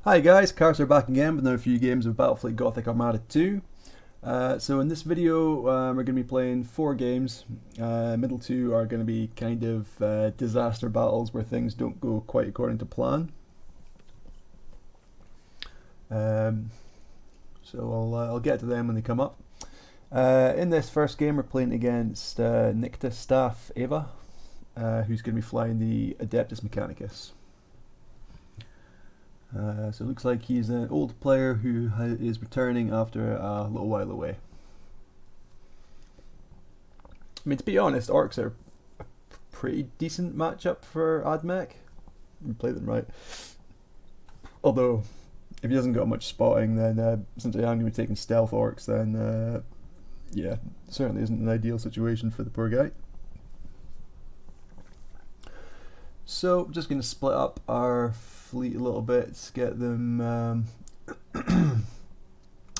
Hi guys, Carcer back again with another few games of Battlefleet Gothic Armada 2. So in this video we're going to be playing 4 games. Middle 2 are going to be kind of disaster battles where things don't go quite according to plan. So I'll get to them when they come up. In this first game we're playing against Nicta Staff Ava, who's going to be flying the Adeptus Mechanicus. So it looks like he's an old player who is returning after a little while away. I mean, to be honest, orcs are a pretty decent matchup for Admech. You play them right. Although, if he hasn't got much spotting, then since I am going to be taking stealth orcs, then yeah, certainly isn't an ideal situation for the poor guy. So, just going to split up our fleet a little bit, get them,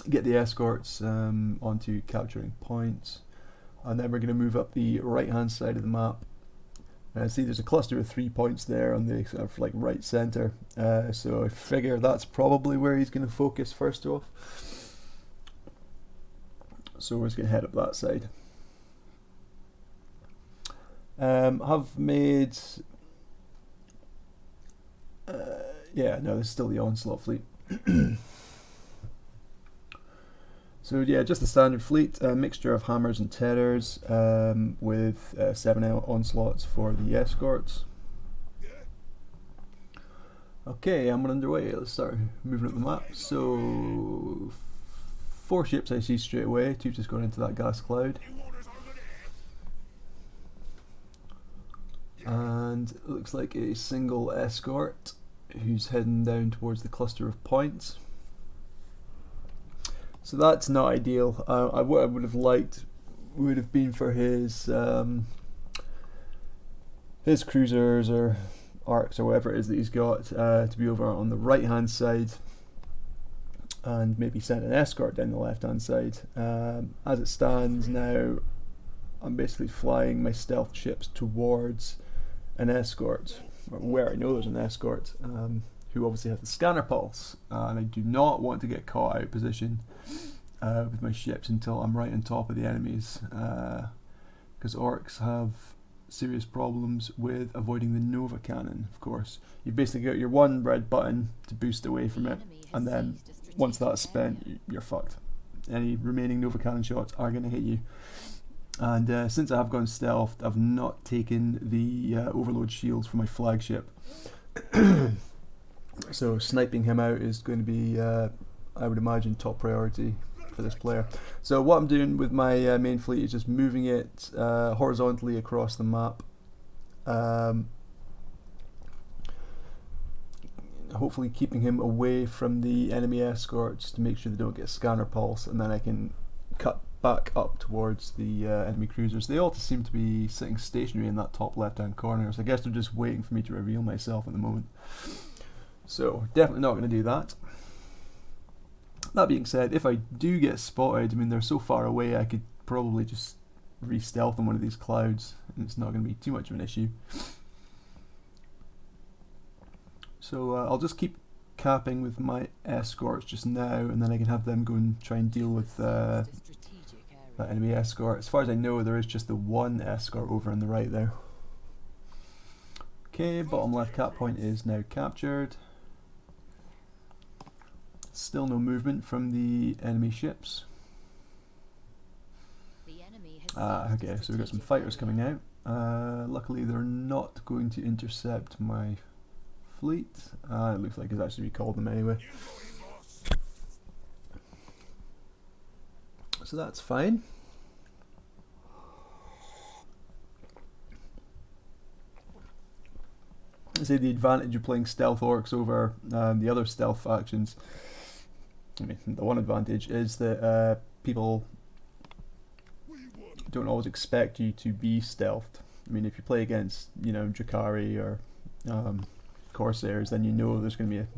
get the escorts onto capturing points, and then we're going to move up the right hand side of the map. See, there's a cluster of 3 points there on the sort of like right center, so I figure that's probably where he's going to focus first off. So we're just going to head up that side. Have made yeah, no, this is still the onslaught fleet. So yeah, just the standard fleet, a mixture of hammers and terrors, with 7 onslaughts for the escorts. Okay, I'm underway. Let's start moving up the map. So 4 ships I see straight away. 2 just going into that gas cloud. And it looks like a single escort who's heading down towards the cluster of points. So that's not ideal. What I would have liked would have been for his cruisers or arcs or whatever it is that he's got to be over on the right hand side, and maybe send an escort down the left hand side. As it stands now, I'm basically flying my stealth ships towards an escort, or where I know there's an escort, who obviously has the scanner pulse, and I do not want to get caught out of position with my ships until I'm right on top of the enemies, because orcs have serious problems with avoiding the Nova cannon. Of course, you've basically got your one red button to boost away from it, and then once that's spent, you're fucked. Any remaining Nova cannon shots are going to hit you. And since I have gone stealthed, I've not taken the overload shields for my flagship. So sniping him out is going to be, I would imagine, top priority for this player. So what I'm doing with my main fleet is just moving it horizontally across the map. Hopefully keeping him away from the enemy escorts to make sure they don't get scanner pulse, and then I can cut back up towards the enemy cruisers. They all seem to be sitting stationary in that top left hand corner, so I guess they're just waiting for me to reveal myself at the moment. So definitely not going to do that. That being said, if I do get spotted, I mean, they're so far away I could probably just re-stealth on one of these clouds and it's not going to be too much of an issue. So I'll just keep capping with my escorts just now, and then I can have them go and try and deal with that enemy escort. As far as I know, there is just the one escort over on the right there. Okay, bottom left cap point is now captured. Still no movement from the enemy ships. Okay, so we've got some fighters coming out. Luckily they're not going to intercept my fleet. It looks like it's actually recalled them anyway. So that's fine. I say the advantage of playing stealth orcs over the other stealth factions, I mean, the one advantage is that people don't always expect you to be stealthed. I mean, if you play against, you know, Drakari or Corsairs, then you know there's going to be a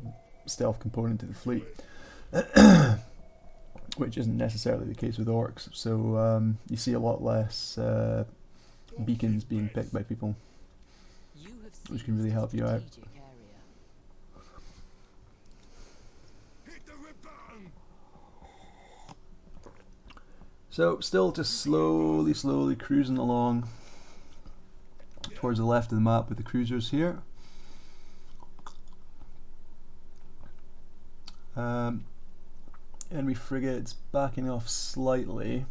stealth component to the fleet. Which isn't necessarily the case with orcs, so you see a lot less beacons being picked by people, which can really help you out. So still just slowly cruising along towards the left of the map with the cruisers here. Enemy frigate's backing off slightly.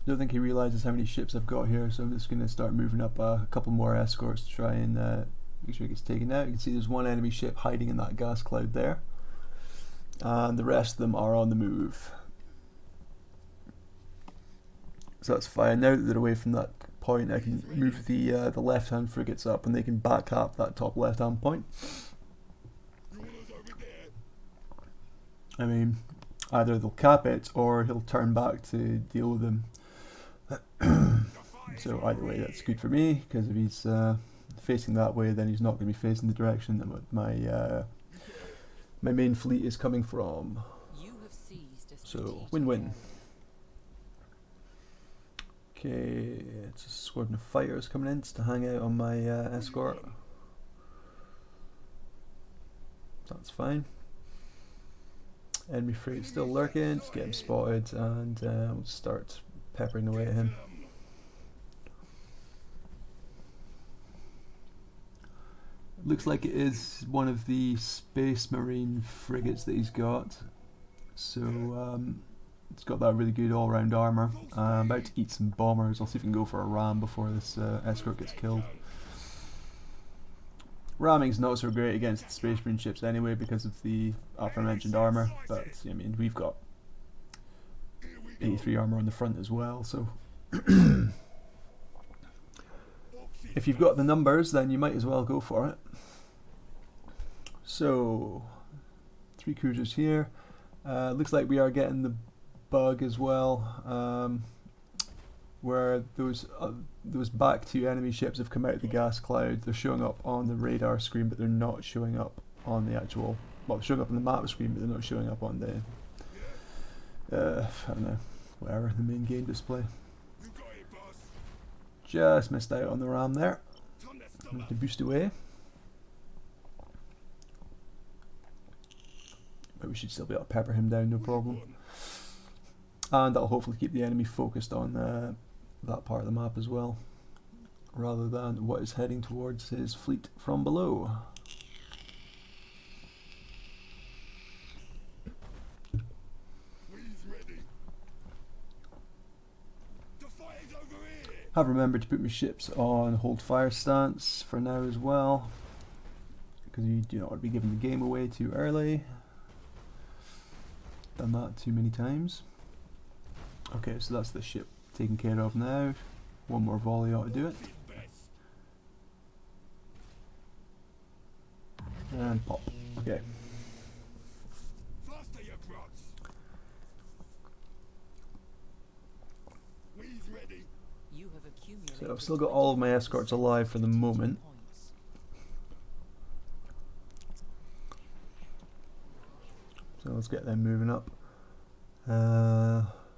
Don't think he realises how many ships I've got here, so I'm just going to start moving up a couple more escorts to try and make sure it gets taken out. You can see there's one enemy ship hiding in that gas cloud there, and the rest of them are on the move. So that's fine. Now that they're away from that point, I can move the left-hand frigates up, and they can back up that top left-hand point. I mean, either they'll cap it or he'll turn back to deal with them. So either way, that's good for me, because if he's facing that way, then he's not going to be facing the direction that my main fleet is coming from. So win-win. Okay, it's a squadron of fighters coming in just to hang out on my escort. That's fine. Enemy frigate still lurking, just get him spotted, and we'll start peppering away at him. Looks like it is one of the Space Marine frigates that he's got. So it's got that really good all-round armour. I'm about to eat some bombers. I'll see if we can go for a ram before this escort gets killed. Ramming's not so great against the Space Marine ships anyway because of the aforementioned armour, but I mean, we've got 83 armour on the front as well, so if you've got the numbers, then you might as well go for it. So 3 cruisers here. Looks like we are getting the bug as well, where those back 2 enemy ships have come out of the gas cloud. They're showing up on the radar screen, but they're not showing up on the actual, well, they're showing up on the map screen, but they're not showing up on the I don't know, whatever, the main game display. Just missed out on the ram there. Need to boost away. But we should still be able to pepper him down, no problem. And that'll hopefully keep the enemy focused on that part of the map as well, rather than what is heading towards his fleet from below. Have remembered to put my ships on hold fire stance for now as well, because you do not want to be giving the game away too early. Done that too many times. Okay, so that's the ship taken care of now. One more volley ought to do it. And pop. Okay. So I've still got all of my escorts alive for the moment. So let's get them moving up.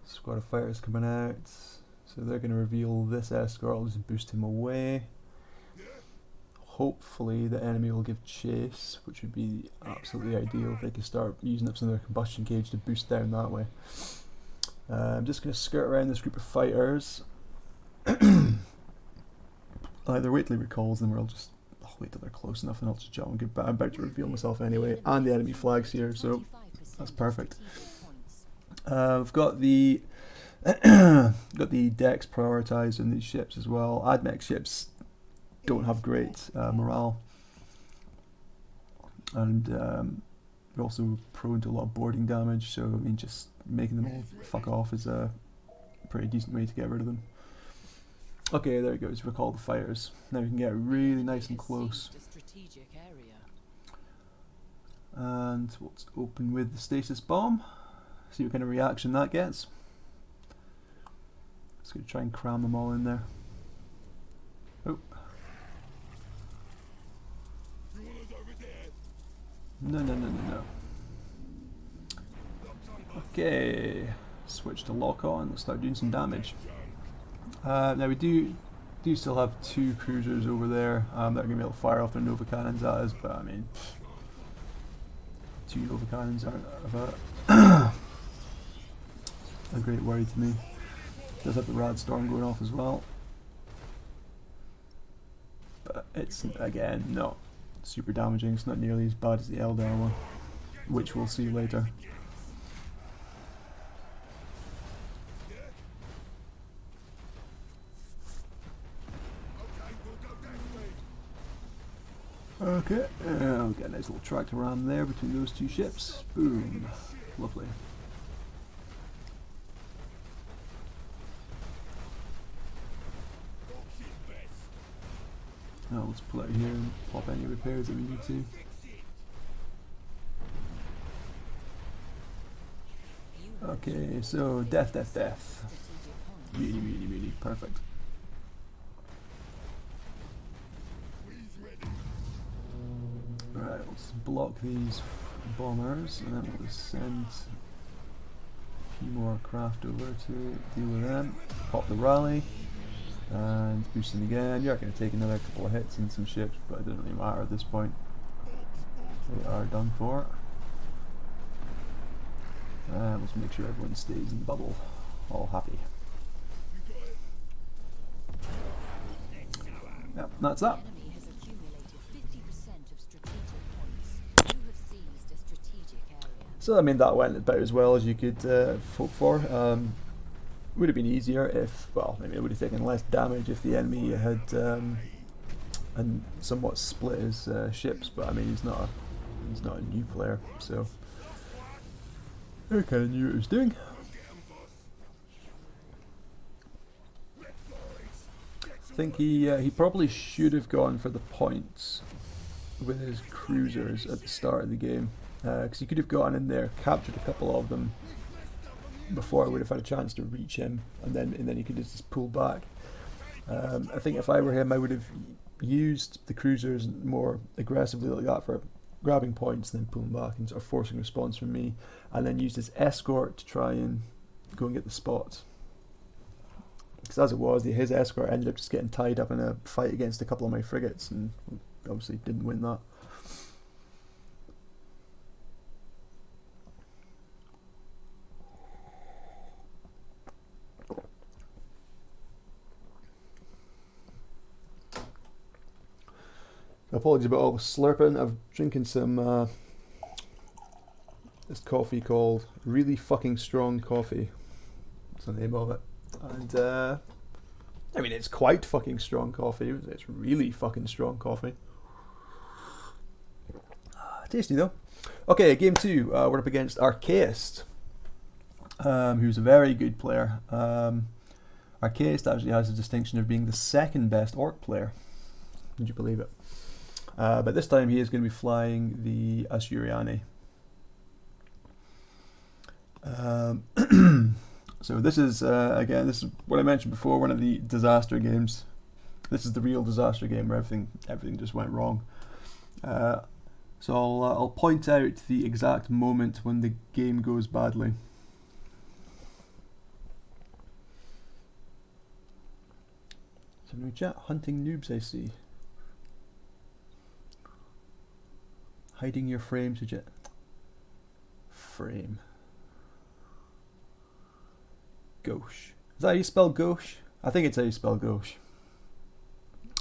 Squad of fighters coming out. So they're going to reveal this escort. I'll just boost him away. Hopefully the enemy will give chase, which would be absolutely ideal if they could start using up some of their combustion cage to boost down that way. I'm just going to skirt around this group of fighters. Either wait till he recalls them, or I'll just wait till they're close enough and I'll just jump and get back. I'm about to reveal myself anyway, and the enemy flag's here, so that's perfect. I've got the got the decks prioritised in these ships as well. AdMech ships don't have great morale, and they're also prone to a lot of boarding damage, so I mean, just making them all fuck off is a pretty decent way to get rid of them. Okay, there it goes, recall the fighters. Now we can get really nice and close. And let's open with the stasis bomb. See what kind of reaction that gets. Just going to try and cram them all in there. Oh. No. Okay, switch to lock on, let's start doing some damage. Now we do still have 2 cruisers over there that are going to be able to fire off their Nova cannons at us, but I mean, 2 Nova Cannons aren't a great worry to me. Does have the Rad Storm going off as well. But it's, again, not super damaging. It's not nearly as bad as the Eldar one, which we'll see later. Okay, we'll get a nice little tractor ram there between those 2 ships. Boom. Lovely. Now let's pull out here and pop any repairs that we need to. Okay, so death. Really perfect. Right, let's block these bombers and then we'll send a few more craft over to deal with them. Pop the rally and boost them again. You're going to take another couple of hits in some ships, but it doesn't really matter at this point. They are done for. And let's make sure everyone stays in the bubble, all happy. Yep, that's that. So I mean that went about as well as you could hope for. Would have been easier if, well, maybe it would have taken less damage if the enemy had and somewhat split his ships. But I mean he's not a new player, so I kind of knew what he was doing. I think he probably should have gone for the points with his cruisers at the start of the game. Because he could have gotten in there, captured a couple of them before I would have had a chance to reach him, and then he could just pull back. I think if I were him, I would have used the cruisers more aggressively like that for grabbing points, then pulling back and sort of forcing response from me, and then used his escort to try and go and get the spots. Because as it was, his escort ended up just getting tied up in a fight against a couple of my frigates, and obviously didn't win that. Apologies about all the slurping. I'm drinking some this coffee called Really Fucking Strong Coffee. That's the name of it. And I mean it's quite fucking strong coffee. It's really fucking strong coffee. Tasty though. Okay, game 2. We're up against Archaist, who's a very good player. Archaist actually has the distinction of being the second best orc player. Would you believe it? But this time he is going to be flying the Asuryani. So this is, again, this is what I mentioned before, one of the disaster games. This is the real disaster game where everything just went wrong. So I'll point out the exact moment when the game goes badly. So no chat, hunting noobs I see. Hiding your frame, suggest frame. Gauche. Is that how you spell gauche? I think it's how you spell gauche.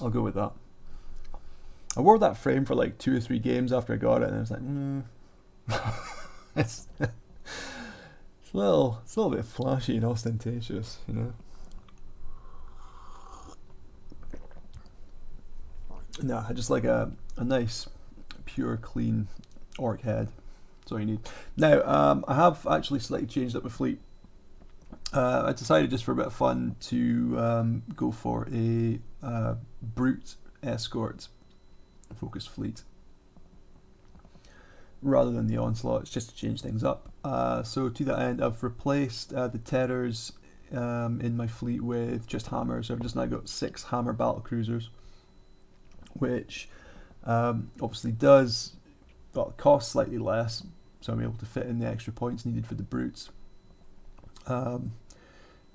I'll go with that. I wore that frame for like 2 or 3 games after I got it, and I was like, it's a little bit flashy and ostentatious, you know. No, I just like a nice, pure, clean orc head. That's all you need. Now, I have actually slightly changed up my fleet. I decided just for a bit of fun to go for a brute escort focused fleet rather than the onslaught. It's just to change things up. So to that end, I've replaced the terrors in my fleet with just hammers. So I've just now got 6 hammer battle cruisers, which obviously costs slightly less, so I'm able to fit in the extra points needed for the brutes.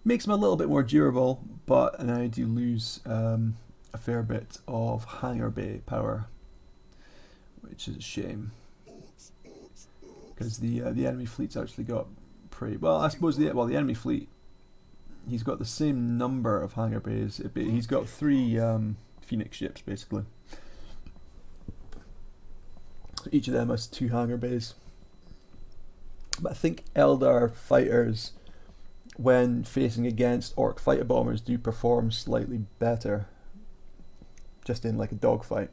Makes them a little bit more durable, but and I do lose a fair bit of hangar bay power, which is a shame. because the enemy fleet's actually got pretty well. I suppose the enemy fleet, he's got the same number of hangar bays. He's got 3 Phoenix ships basically. So each of them has 2 hangar bays. But I think Eldar fighters, when facing against Orc fighter bombers, do perform slightly better, just in like a dogfight.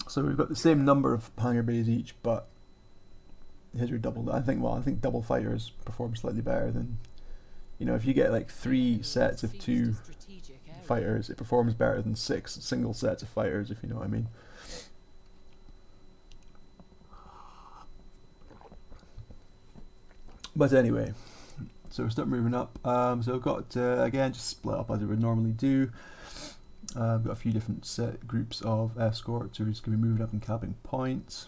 So we've got the same number of hangar bays each, but his are doubled. I think double fighters perform slightly better than, you know, if you get like 3 sets of 2 fighters, it performs better than 6 single sets of fighters, if you know what I mean. But anyway, so we'll start moving up. So I've got, again, just split up as it would normally do. I've got a few different groups of escorts who are just going to be moving up and capping points.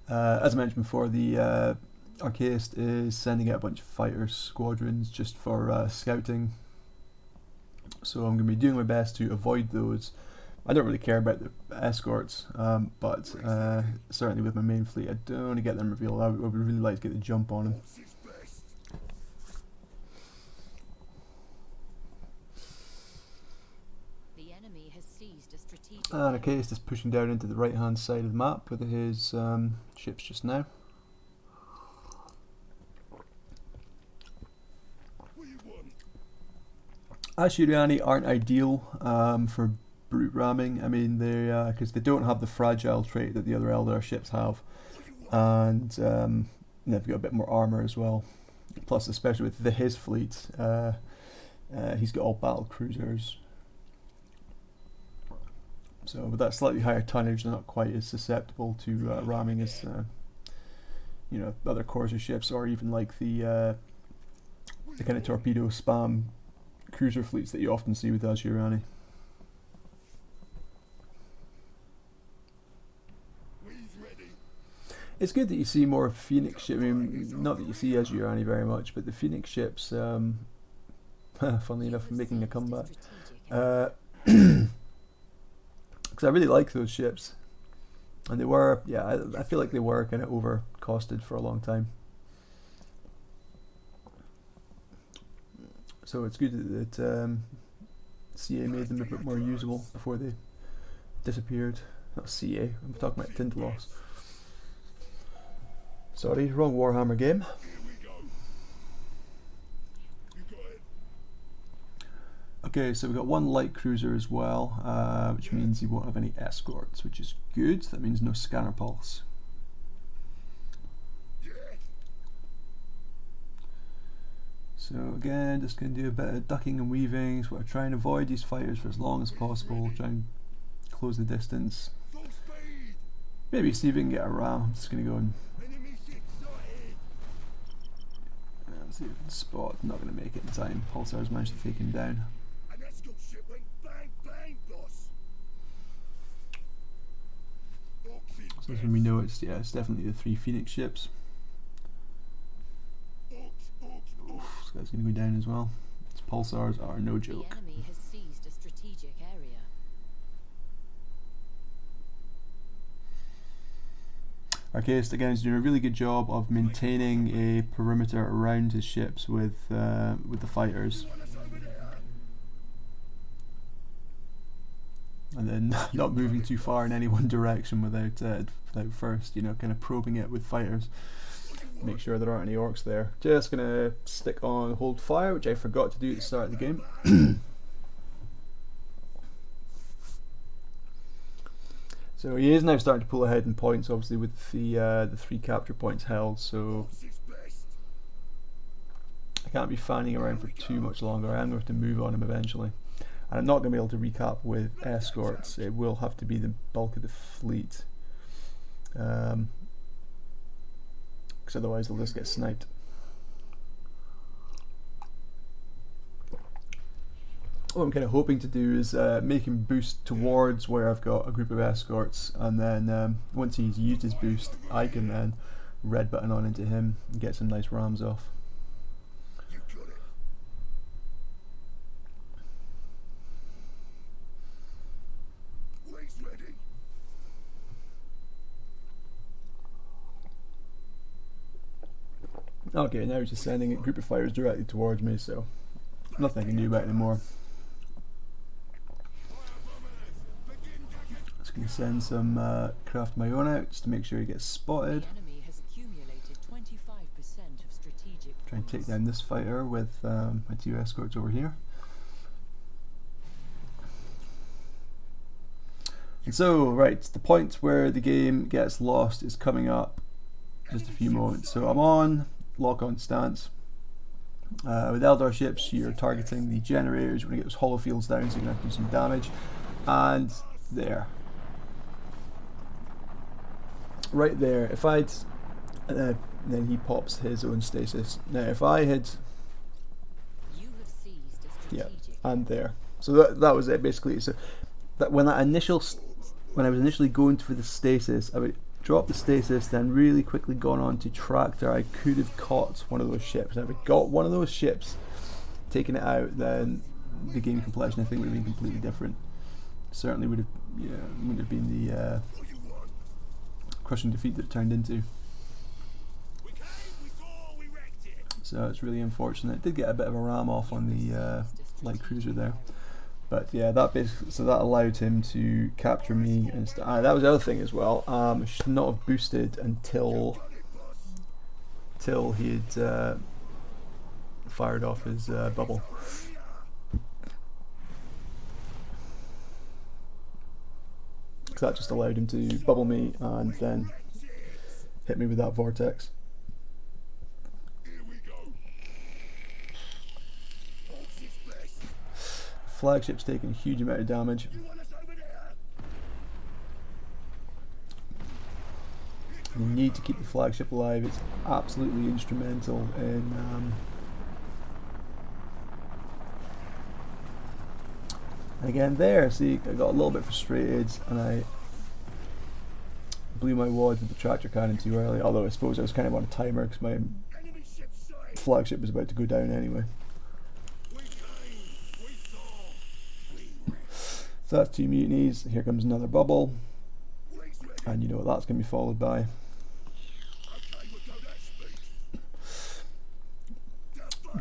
As I mentioned before, the Archaist is sending out a bunch of fighter squadrons just for scouting. So I'm going to be doing my best to avoid those. I don't really care about the escorts, but certainly with my main fleet, I don't want to get them revealed. I would really like to get the jump on them. And Archaist is pushing down into the right hand side of the map with his ships just now. Ashuriani aren't ideal for brute ramming. I mean, they because they don't have the fragile trait that the other Eldar ships have, and they've got a bit more armor as well. Plus, especially with his fleet, he's got all battle cruisers. So with that slightly higher tonnage, they're not quite as susceptible to ramming as you know, other Carcer ships, or even like the kind of torpedo spam cruiser fleets that you often see with Ashuriani. It's good that you see more Phoenix ships. I mean, not that you see Ashuriani very much, but the Phoenix ships, funnily enough, making a comeback. Because I really like those ships, and they were, yeah, I feel like they were kind of over costed for a long time. So it's good that CA made them a bit more usable before they disappeared. Not CA, I'm talking about Tintalos. Sorry, wrong Warhammer game. Okay, so we've got 1 light cruiser as well, which means he won't have any escorts, which is good. That means no scanner pulse. So again, just going to do a bit of ducking and weaving. So I try and avoid these fighters for as long as possible, try and close the distance. Maybe see if we can get a ram. I'm just going to go and see if we can spot. I'm not going to make it in time. Pulsar's managed to take him down. So as we know, it's definitely the 3 Phoenix ships. Oof, this guy's going to go down as well. Its pulsars are no joke. The enemy has seized a strategic area. Archaist again is doing a really good job of maintaining a perimeter around his ships with the fighters, and then not moving too far in any one direction without first, you know, kind of probing it with fighters. Make sure there aren't any orcs there. Just gonna stick on hold fire, which I forgot to do at the start of the game. So he is now starting to pull ahead in points, obviously with the 3 capture points held. So I can't be fanning around for too much longer. I am going to have to move on him eventually, and I'm not going to be able to recap with escorts. It will have to be the bulk of the fleet, because otherwise they'll just get sniped. What I'm kind of hoping to do is make him boost towards where I've got a group of escorts, and then once he's used his boost, I can then red button on into him and get some nice rams off. Okay, now he's just sending a group of fighters directly towards me, so nothing I can do about it anymore. Just going to send some craft my own out just to make sure he gets spotted. The enemy has accumulated 25% of strategic Try and take points. down this fighter with my 2 escorts over here. And so, right, the point where the game gets lost is coming up just a few moments. So I'm on lock-on stance. With Eldar ships, you're targeting the generators. You want to get those hollow fields down so you can have to do some damage. And there. Right there. If I'd... then he pops his own stasis. Now, if I had... You have seized a Yeah, strategic and there. So that was it basically. So that when I was initially going for the stasis, I would drop the stasis, then really quickly gone on to tractor. I could have caught one of those ships. And if I got one of those ships, taken it out, then the game completion I think would have been completely different. Certainly would have been the crushing defeat that it turned into. So it's really unfortunate. It did get a bit of a ram off on the light cruiser there, but yeah, that allowed him to capture me. And that was the other thing as well. I should not have boosted until he had fired off his bubble. So that just allowed him to bubble me and then hit me with that vortex. Flagship's taking a huge amount of damage. You need to keep the flagship alive. It's absolutely instrumental in again there, see, I got a little bit frustrated and I blew my wad with the tractor cannon too early, although I suppose I was kind of on a timer because my flagship was about to go down anyway. So that's 2 mutinies. Here comes another bubble, and you know what that's going to be followed by.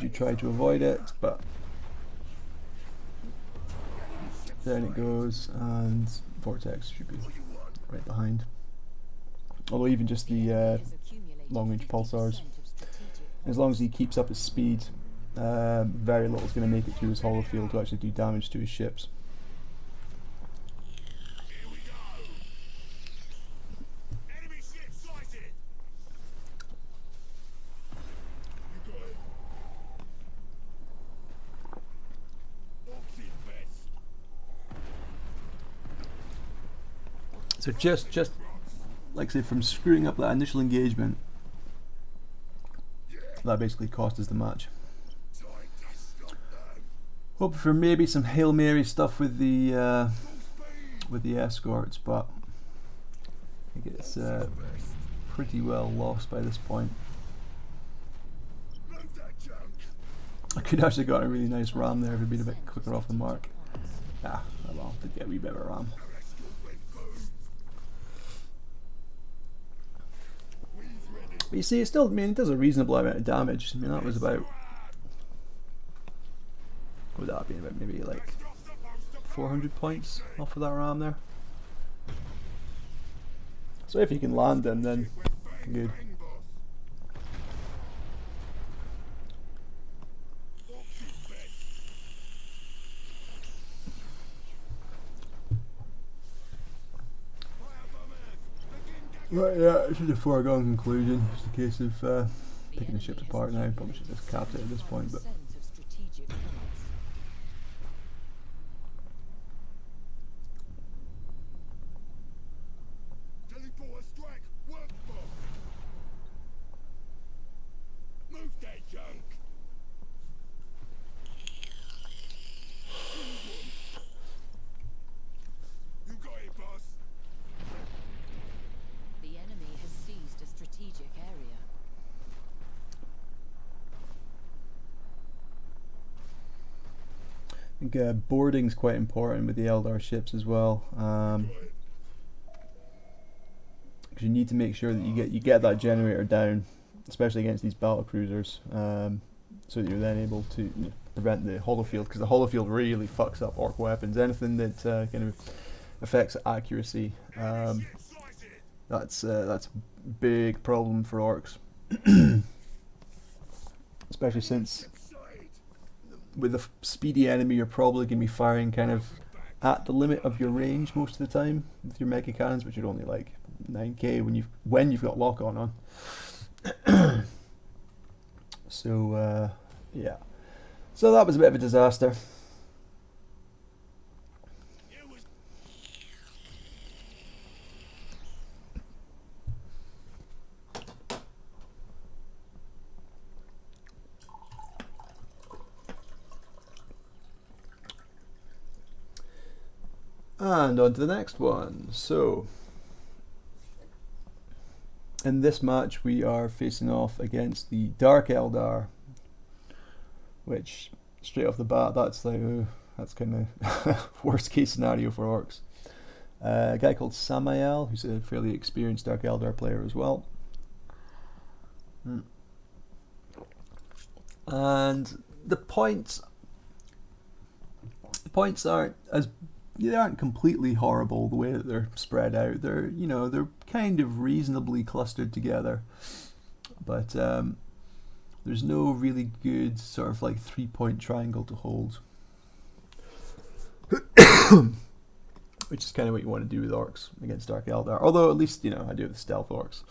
You try to avoid it, but then it goes, and vortex should be right behind. Although even just the long-range pulsars, as long as he keeps up his speed, very little is going to make it through his hollow field to actually do damage to his ships. So just like I said, from screwing up that initial engagement, that basically cost us the match. Hoping for maybe some Hail Mary stuff with the escorts, but I think it's pretty well lost by this point. I could actually got a really nice ram there if it'd been a bit quicker off the mark. Ah, well, did get a wee bit of a ram. But you see, it still, I mean, it does a reasonable amount of damage. I mean, that was about, what would that be, about maybe like 400 points off of that ram there. So if you can land them, then good. Right, yeah, it's just a foregone conclusion. Just a case of picking the ships apart now. Probably should just capped it at this point, but. I think boarding's quite important with the Eldar ships as well, because you need to make sure that you get that generator down especially against these battle cruisers, so that you're then able to prevent the holofield, because the holofield really fucks up orc weapons. Anything that kind of affects accuracy, that's a big problem for orcs, especially since with a speedy enemy you're probably going to be firing kind of at the limit of your range most of the time with your mega cannons, which are only like 9k when you've got lock on. So yeah, so that was a bit of a disaster. And on to the next one. So in this match we are facing off against the Dark Eldar, which straight off the bat that's like that's kind of worst case scenario for orcs. A guy called Samael, who's a fairly experienced Dark Eldar player as well. And the points aren't they aren't completely horrible the way that they're spread out. They're they're kind of reasonably clustered together, but there's no really good sort of like 3-point triangle to hold, which is kind of what you want to do with orcs against Dark Eldar. Although at least I do it with stealth orcs.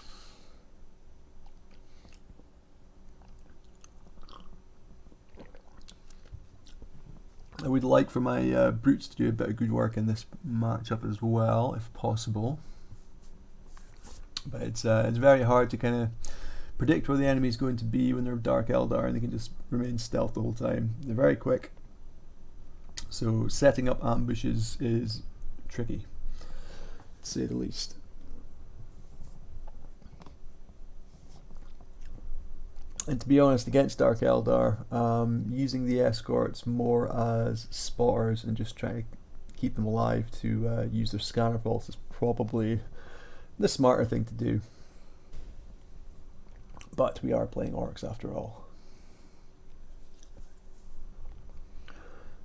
I would like for my brutes to do a bit of good work in this matchup as well, if possible. But it's very hard to kind of predict where the enemy is going to be when they're Dark Eldar and they can just remain stealth the whole time. They're very quick, so setting up ambushes is tricky, to say the least. And to be honest, against Dark Eldar, using the escorts more as spotters and just trying to keep them alive to use their scanner pulse is probably the smarter thing to do. But we are playing orcs after all.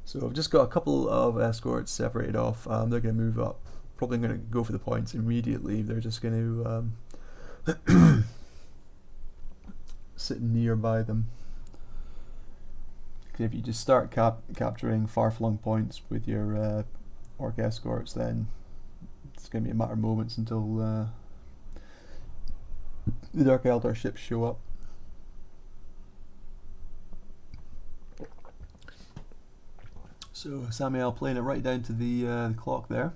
So I've just got a couple of escorts separated off. They're going to move up. Probably going to go for the points immediately. They're just going to sit nearby them. Because if you just start capturing far-flung points with your orc escorts, then it's going to be a matter of moments until the Dark Eldar ships show up. So Samuel playing it right down to the clock there.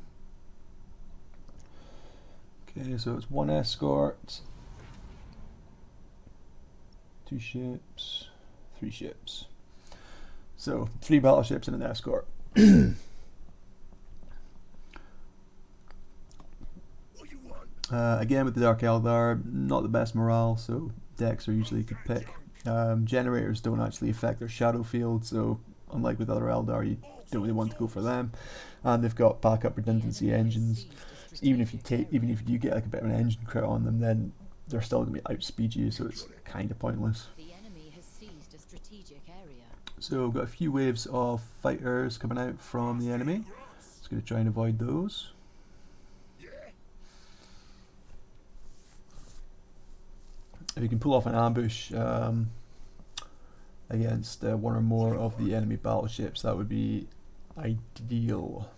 Okay, so it's 1 escort, 2 ships, 3 ships. So 3 battleships and an escort. Again with the Dark Eldar, not the best morale, so decks are usually a good pick. Generators don't actually affect their shadow field, so unlike with other Eldar, you don't really want to go for them. And they've got backup redundancy engines. So even if you do get like a bit of an engine crit on them, then they're still going to be outspeed you, so it's kind of pointless. The enemy has seized a strategic area. So we've got a few waves of fighters coming out from the enemy. Just going to try and avoid those. If you can pull off an ambush against one or more of the enemy battleships, that would be ideal.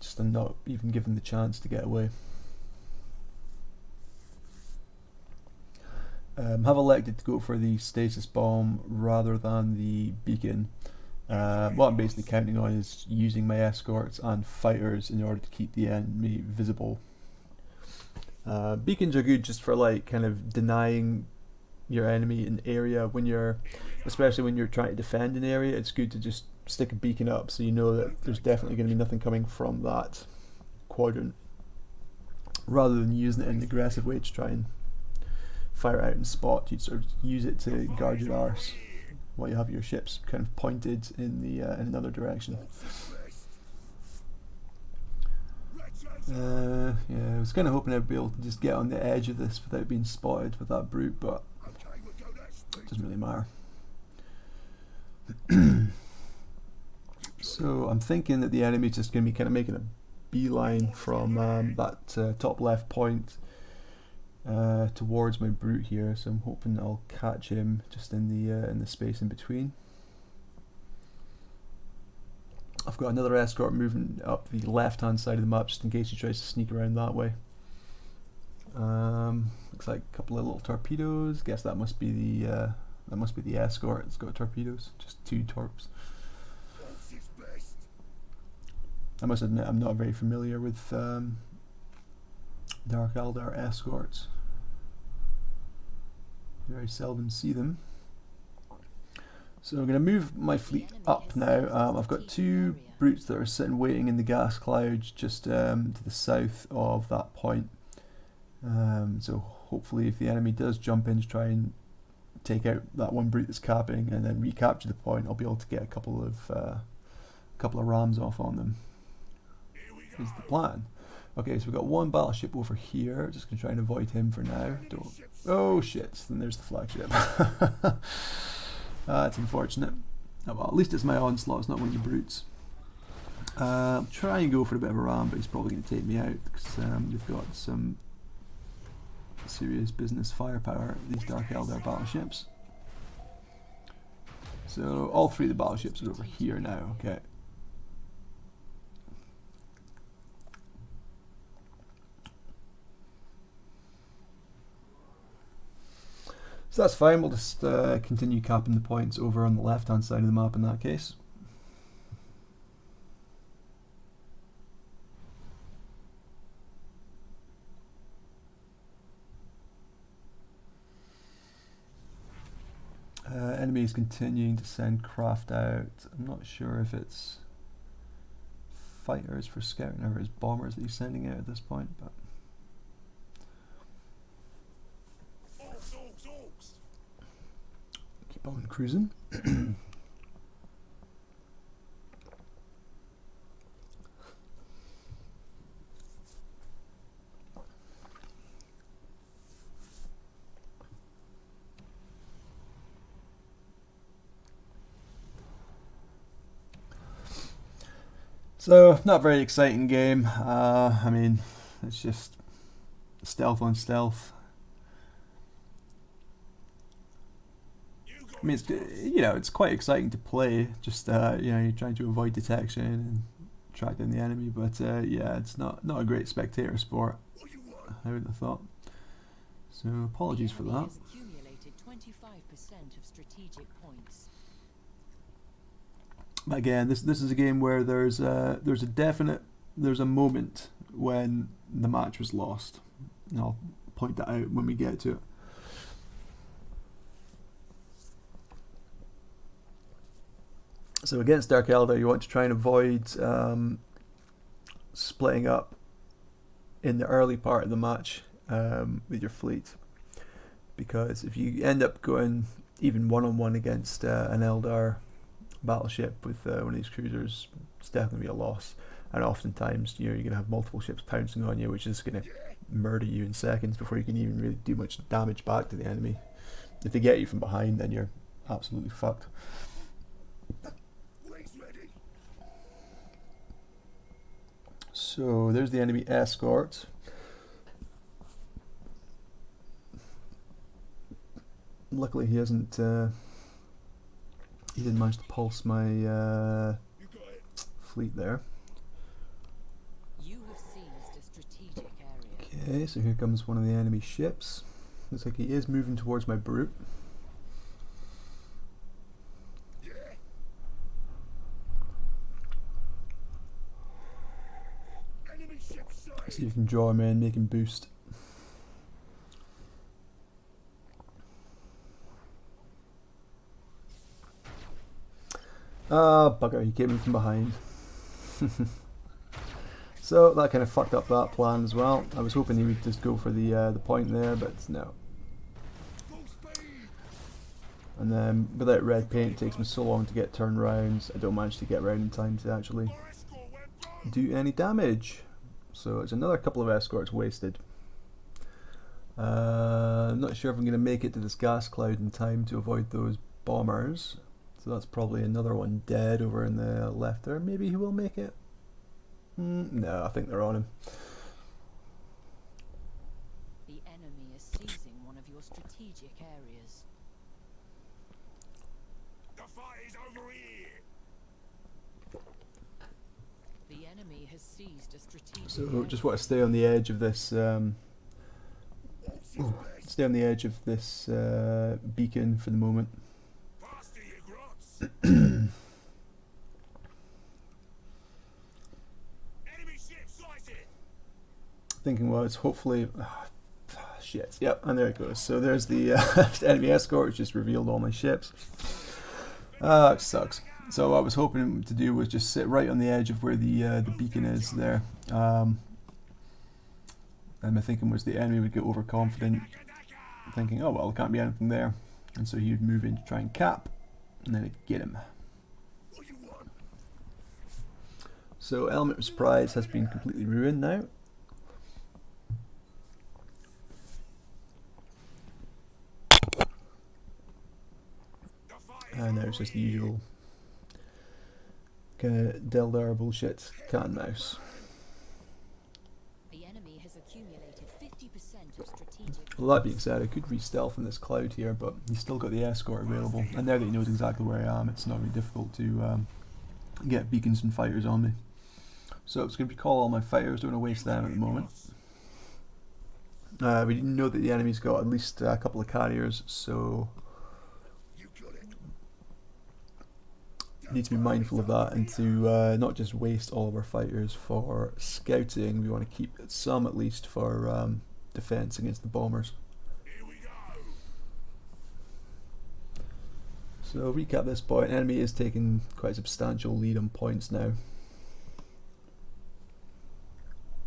Just to not even give them the chance to get away. Have elected to go for the stasis bomb rather than the beacon. What I'm basically counting on is using my escorts and fighters in order to keep the enemy visible. Beacons are good just for like kind of denying your enemy an area especially when you're trying to defend an area. It's good to just stick a beacon up so you know that there's definitely going to be nothing coming from that quadrant, rather than using it in an aggressive way to try and fire out and spot. You'd sort of use it to guard your arse while you have your ships kind of pointed in another direction. Yeah, I was kind of hoping I'd be able to just get on the edge of this without being spotted with that brute, but it doesn't really matter. So I'm thinking that the enemy's just going to be kind of making a beeline from that top left point towards my brute here, so I'm hoping I'll catch him just in the space in between. I've got another escort moving up the left hand side of the map just in case he tries to sneak around that way. Looks like a couple of little torpedoes. Guess that must be the escort. It's got torpedoes, just 2 torps. I must admit I'm not very familiar with Dark Eldar escorts. Very seldom see them. So I'm going to move my fleet up now. I've got 2 brutes that are sitting waiting in the gas clouds just to the south of that point. So hopefully if the enemy does jump in to try and take out that one brute that's capping and then recapture the point, I'll be able to get a couple of rams off on them. Is the plan. Okay, so we've got 1 battleship over here. Just going to try and avoid him for now. Oh shit, then there's the flagship. That's unfortunate. Oh, well, at least it's my onslaught, it's not one of the brutes. I'll try and go for a bit of a ram, but he's probably going to take me out because they've got some serious business firepower, these Dark Eldar battleships. So all 3 of the battleships are over here now, okay. So that's fine, we'll just continue capping the points over on the left hand side of the map in that case. Enemy is continuing to send craft out. I'm not sure if it's fighters for scouting or his bombers that he's sending out at this point, but keep on cruising. So, not very exciting game. I mean, it's just stealth on stealth. I mean, it's quite exciting to play. Just you're trying to avoid detection and track down the enemy. But yeah, it's not a great spectator sport. I would have thought. So apologies for that. Accumulated 25% of strategic points. But again, this is a game where there's a moment when the match was lost. And I'll point that out when we get to it. So against Dark Eldar, you want to try and avoid splitting up in the early part of the match with your fleet, because if you end up going even one-on-one against an Eldar battleship with one of these cruisers, it's definitely a loss. And oftentimes, you're going to have multiple ships pouncing on you, which is going to murder you in seconds before you can even really do much damage back to the enemy. If they get you from behind, then you're absolutely fucked. So there's the enemy escort. Luckily, he hasn't. He didn't manage to pulse my fleet there. You have seized a strategic area. Okay, so here comes one of the enemy ships. Looks like he is moving towards my brute. See if you can draw him in, make him boost. Ah, bugger, he came in from behind. So that kind of fucked up that plan as well. I was hoping he would just go for the point there, but no. And then without red paint, it takes me so long to get turned round. I don't manage to get round in time to actually do any damage. So it's another couple of escorts wasted. I'm not sure if I'm going to make it to this gas cloud in time to avoid those bombers. So that's probably another one dead over in the left there. Maybe he will make it. No, I think they're on him. The enemy is seizing one of your strategic areas. The fight is over here. The enemy has seized a strategic So area. just want to stay on the edge of this. Stay on the edge of this beacon for the moment. Faster, you grots. Enemy ship sighted. Thinking was hopefully. Shit. Yep, and there it goes. So there's the enemy escort, which just revealed all my ships. It sucks. So what I was hoping to do was just sit right on the edge of where the beacon is there. And my thinking was the enemy would get overconfident, thinking, oh well, there can't be anything there. And so he would move in to try and cap, and then it'd get him. What you want? So element of surprise has been completely ruined now. And now it's just the usual kind of Deldar bullshit, cat and mouse. The enemy has accumulated 50% of strategic. Well, that being said, I could re-stealth in this cloud here, but he's still got the escort available. And now that he knows exactly where I am, it's not really difficult to get beacons and fighters on me. So it's going to recall all my fighters, don't want to waste them at the moment. We didn't know that the enemy's got at least a couple of carriers, so You got it. need to be mindful of that and to not just waste all of our fighters for scouting. We want to keep some at least for defense against the bombers. Here we go. So recap this point, enemy is taking quite a substantial lead on points now.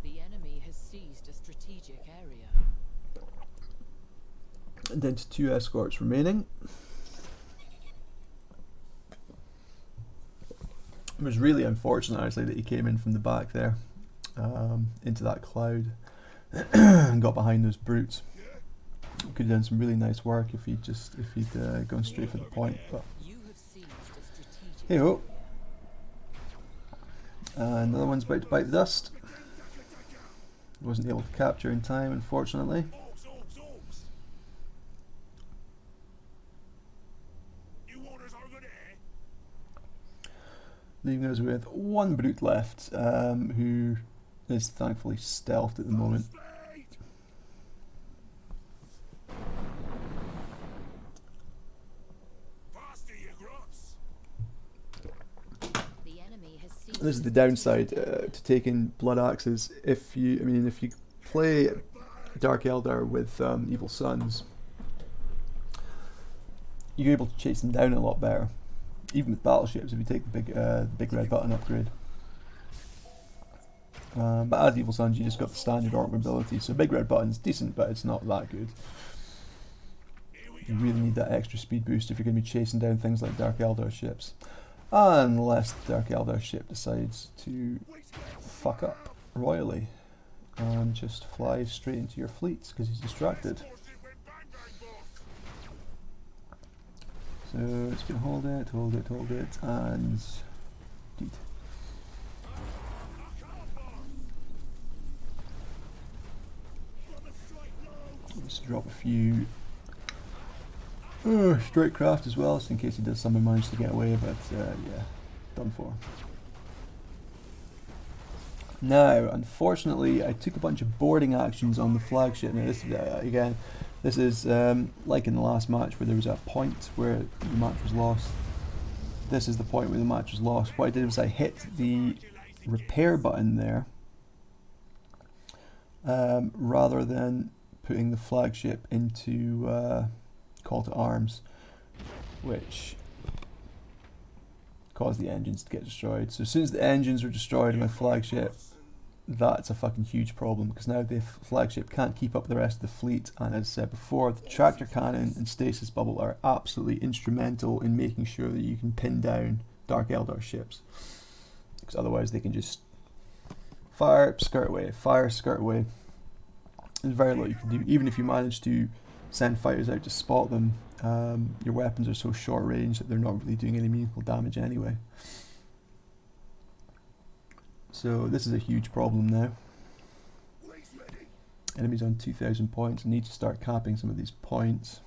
The enemy has seized a strategic area. And then to 2 escorts remaining. It was really unfortunate actually that he came in from the back there into that cloud and got behind those brutes. Could have done some really nice work if he'd gone straight for the point, but You have seized a strategic. hey ho. Another one's about to bite the dust. Wasn't able to capture in time, unfortunately. Orbs, orbs, orbs. New orders over there. Leaving us with 1 brute left, who is thankfully stealthed at the moment. Speed. Faster, you grots. The enemy has seized. This is the downside to taking blood axes. If you play Dark Eldar with Evil Sons, you're able to chase them down a lot better. Even with battleships, if you take the big red button upgrade. But as Evil Sons, you just got the standard orc mobility, so big red button's decent, but it's not that good. You really need that extra speed boost if you're going to be chasing down things like Dark Eldar ships. Unless the Dark Eldar ship decides to fuck up royally and just fly straight into your fleets because he's distracted. So it's going to hold it, and indeed. Let's drop a few strike craft as well, just in case he does somehow manage to get away, but yeah, done for. Now, unfortunately, I took a bunch of boarding actions on the flagship. Now, this again, this is like in the last match where there was a point where the match was lost. This is the point where the match was lost. What I did was I hit the repair button there, rather than putting the flagship into call to arms, which caused the engines to get destroyed. So as soon as the engines were destroyed in my flagship, that's a fucking huge problem, because now the flagship can't keep up with the rest of the fleet, and as I said before, the tractor cannon and stasis bubble are absolutely instrumental in making sure that you can pin down Dark Eldar ships, because otherwise they can just Fire, skirt away. Fire, skirt away. There's very little you can do. Even if you manage to send fighters out to spot them, your weapons are so short range that they're not really doing any meaningful damage anyway. So this is a huge problem now. Enemies on 2,000 points. I need to start capping some of these points.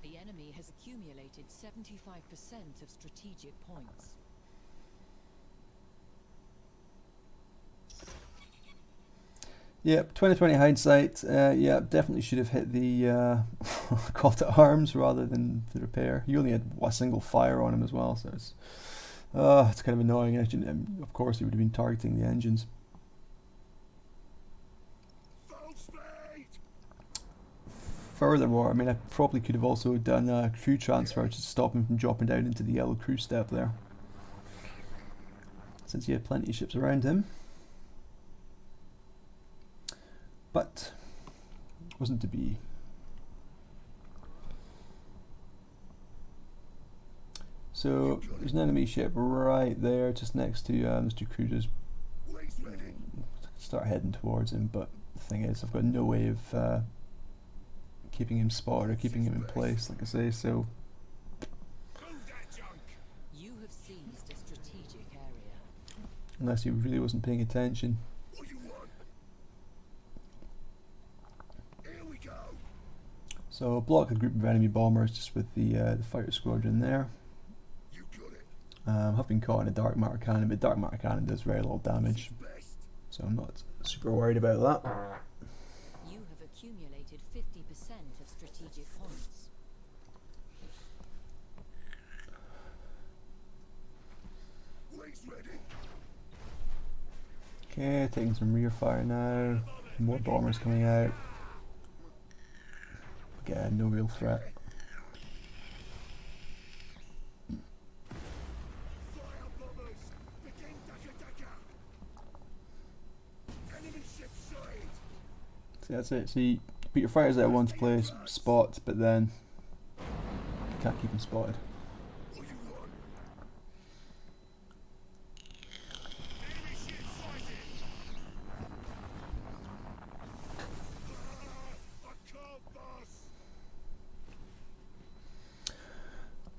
The enemy has accumulated 75% of strategic points. Yep, 2020 hindsight. Yeah, definitely should have hit the call to arms rather than the repair. You only had a single fire on him as well, so it's kind of annoying. Of course, he would have been targeting the engines. Furthermore, I mean, I probably could have also done a crew transfer to stop him from dropping down into the yellow crew step there, since he had plenty of ships around him. But wasn't to be. So there's an enemy ship right there, just next to Mr. Cruiser's. Start heading towards him, but the thing is, I've got no way of keeping him spotted or keeping him in place, like I say. So You have seized a strategic area. unless he really wasn't paying attention. So block a group of enemy bombers just with the fighter squadron there. Have been caught in a dark matter cannon, but dark matter cannon does very little damage, so I'm not super worried about that. You have accumulated 50% of strategic points. Okay, taking some rear fire now. More bombers coming out. Again, no real threat. See, that's it. So you put your fighters out once place, spot, but then you can't keep them spotted.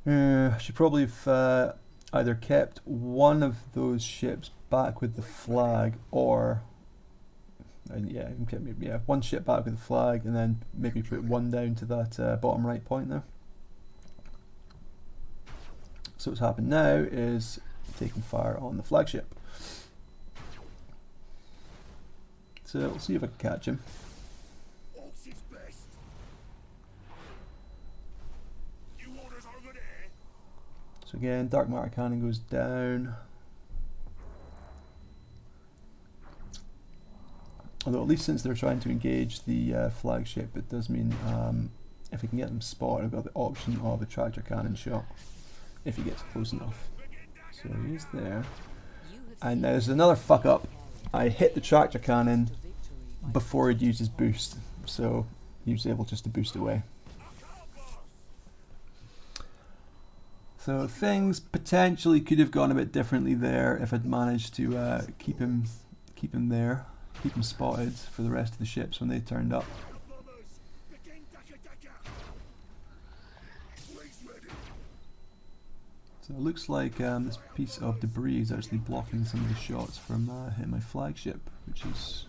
I should probably have either kept one of those ships back with the flag, or one ship back with the flag, and then maybe put one down to that bottom right point there. So what's happened now is taking fire on the flagship. So we'll see if I can catch him. So again, dark matter cannon goes down. Although at least since they're trying to engage the flagship, it does mean if we can get them spotted, I've got the option of a tractor cannon shot if he gets close enough. So he's there. And now there's another fuck up. I hit the tractor cannon before he'd used his boost, so he was able just to boost away. So things potentially could have gone a bit differently there if I'd managed to keep him there, keep him spotted for the rest of the ships when they turned up. So it looks like this piece of debris is actually blocking some of the shots from hitting my flagship, which is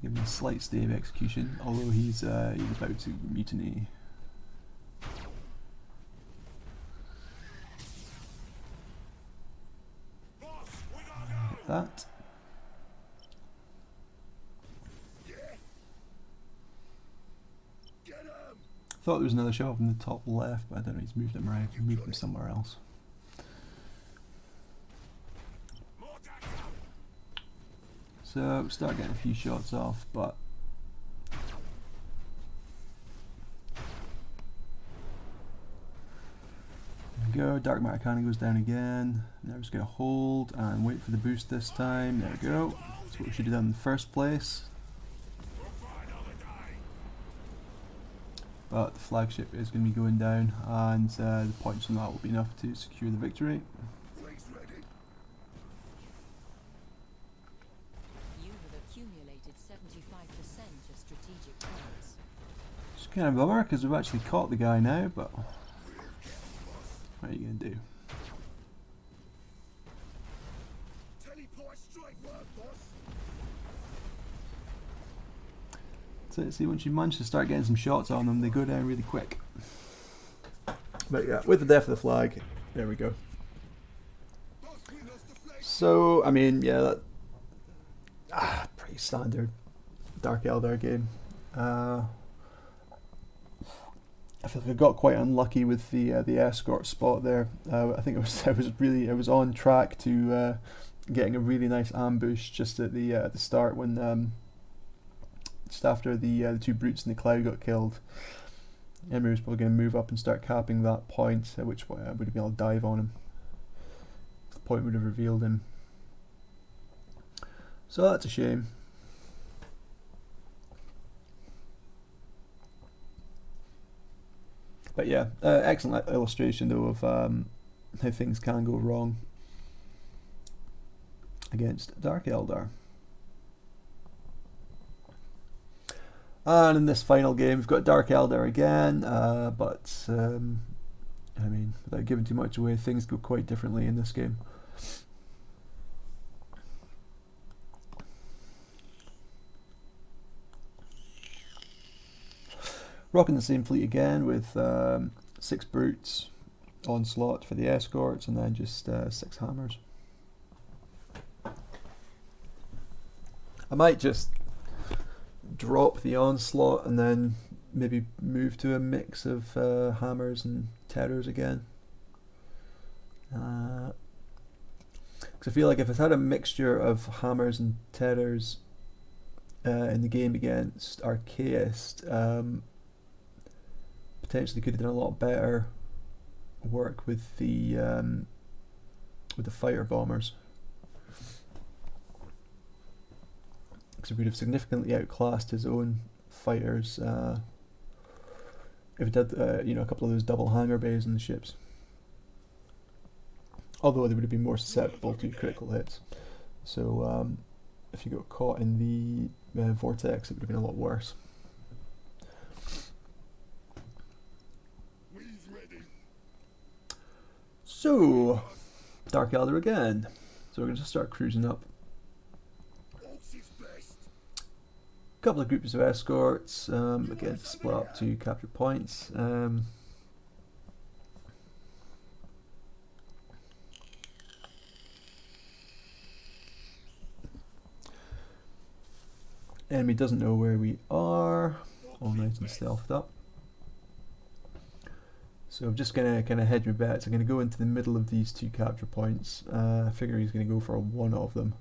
giving a slight stay of execution, although he's about to mutiny. That. Thought there was another shot in the top left, but I don't know, he's moved him right, he moved him somewhere else. So start getting a few shots off, but there we go, dark matter cannon goes down again. Now we're just going to hold and wait for the boost this time. There we go. That's what we should have done in the first place. But the flagship is going to be going down, and the points from that will be enough to secure the victory. of strategic points. It's kind of a bummer because we've actually caught the guy now, but what are you going to do? Teleport strike work, boss. So see, once you manage to start getting some shots on them, they go down really quick. But yeah, with the death of the flag, there we go. Boss, we lost the flag. So, I mean, yeah, that pretty standard Dark Eldar game. I feel like I got quite unlucky with the escort spot there. I think I was on track to getting a really nice ambush just at the start when just after the two brutes in the cloud got killed. Emery was probably going to move up and start capping that point, at which point I would have been able to dive on him. The point would have revealed him. So that's a shame. But yeah, excellent illustration though of how things can go wrong against Dark Eldar. And in this final game, we've got Dark Eldar again, but I mean, without giving too much away, things go quite differently in this game. Rocking the same fleet again with 6 brutes, onslaught for the escorts, and then just 6 hammers. I might just drop the onslaught and then maybe move to a mix of hammers and terrors again. Because I feel like if it had a mixture of hammers and terrors in the game against Archaist, potentially could have done a lot better work with the fighter bombers. Because he would have significantly outclassed his own fighters if it had a couple of those double hangar bays in the ships. Although they would have been more susceptible to critical hits. So if you got caught in the vortex, it would have been a lot worse. So, Dark Eldar again. So we're going to start cruising up. A couple of groups of escorts, again split up to capture points. Enemy doesn't know where we are. All nice and stealthed up. So I'm just going to kind of hedge my bets. I'm going to go into the middle of these 2 capture points. I figure he's going to go for one of them.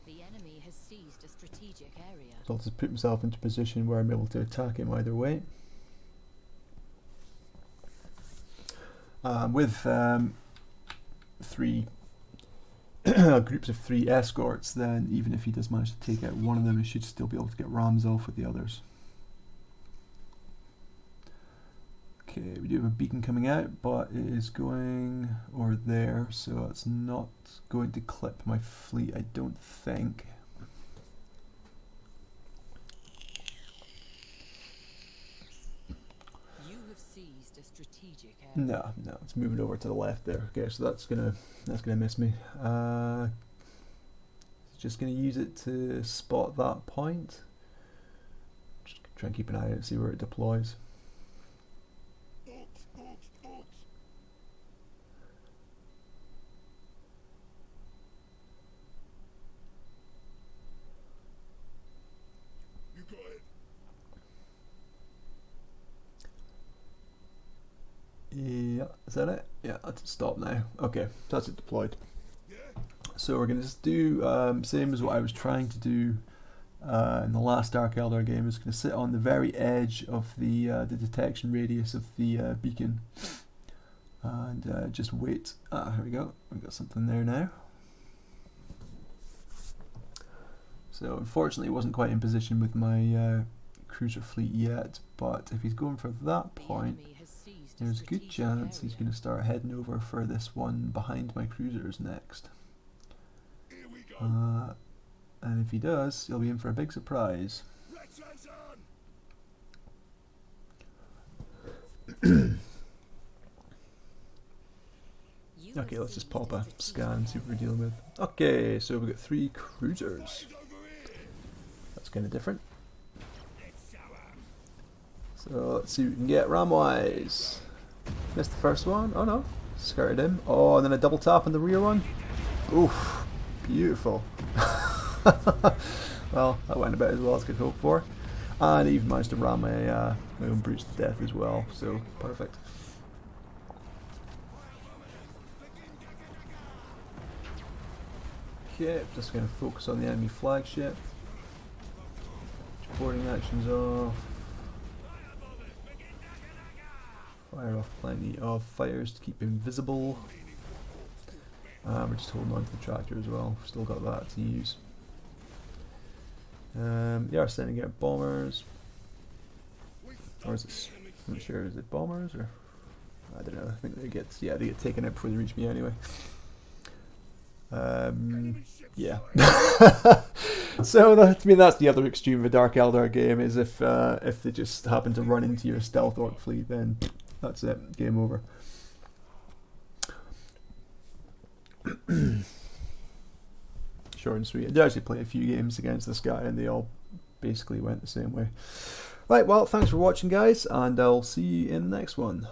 The enemy has seized a strategic area. So I'll just put myself into a position where I'm able to attack him either way. With 3 groups of 3 escorts, then even if he does manage to take out one of them, he should still be able to get rams off with the others. Okay, we do have a beacon coming out, but it is going over there, so it's not going to clip my fleet, I don't think. You have seized a strategic area. No, it's moving over to the left there. Okay, so that's gonna miss me. Just gonna use it to spot that point. Just try and keep an eye out, see where it deploys. Yeah, is that it? Yeah, that's stop now. Okay, that's it deployed. So we're going to just do same as what I was trying to do in the last Dark Eldar game. Is going to sit on the very edge of the detection radius of the beacon and just wait. Here we go. We've got something there now. So unfortunately, it wasn't quite in position with my cruiser fleet yet. But if he's going for that point, there's a good chance he's going to start heading over for this one behind my cruisers next. And if he does, he'll be in for a big surprise. Retraction! You Okay, have let's just seized pop a strategic scan, see what we're area. dealing with. Okay, so we've got 3 cruisers. Over here! That's kind of different. Let's show 'em! So let's see what we can get ram-wise. Missed the first one. Oh no. Skirted him. Oh, and then a double tap on the rear one. Oof. Beautiful. Well, that went about as well as could hope for. And I even managed to ram my own brutes to death as well. So, perfect. Okay, just going to focus on the enemy flagship. Boarding actions off. Fire off plenty of fires to keep him visible. We're just holding on to the tractor as well. Still got that to use. Yeah, we're sending out bombers. Or is it? I'm not sure. Is it bombers or? I don't know. I think they get taken out before they reach me anyway. Yeah. So I mean that's the other extreme of a Dark Eldar game is if they just happen to run into your stealth orc fleet, then that's it, game over. Short and sweet. I did actually play a few games against this guy, and they all basically went the same way. Right, well, thanks for watching, guys, and I'll see you in the next one.